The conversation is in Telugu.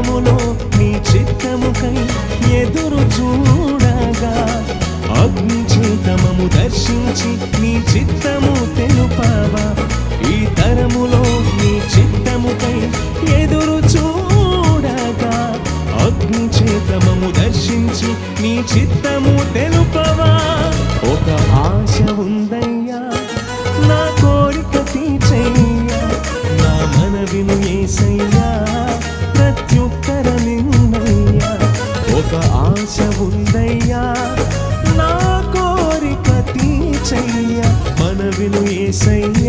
తరములో నీ చిత్తముకై ఎదురు చూడగా అగ్నిచేతమము దర్శించి నీ చిత్తము తెలుపవా ఈ తరములో నీ చిత్తముకై ఎదురు చూడగా అగ్నిచేతమము దర్శించి నీ చిత్తము తెలుపవా ఒక ఆశ ఉందయ్యా నా కోరిక తీర్చయ్యా నా మనవిను యేసయ్యా ప్రత్యుత్తరమిమ్మయ్యా ఒక ఆశ ఉందయ్యా నా కోరిక తీర్చయ్యా మనవిను యేసయ్యా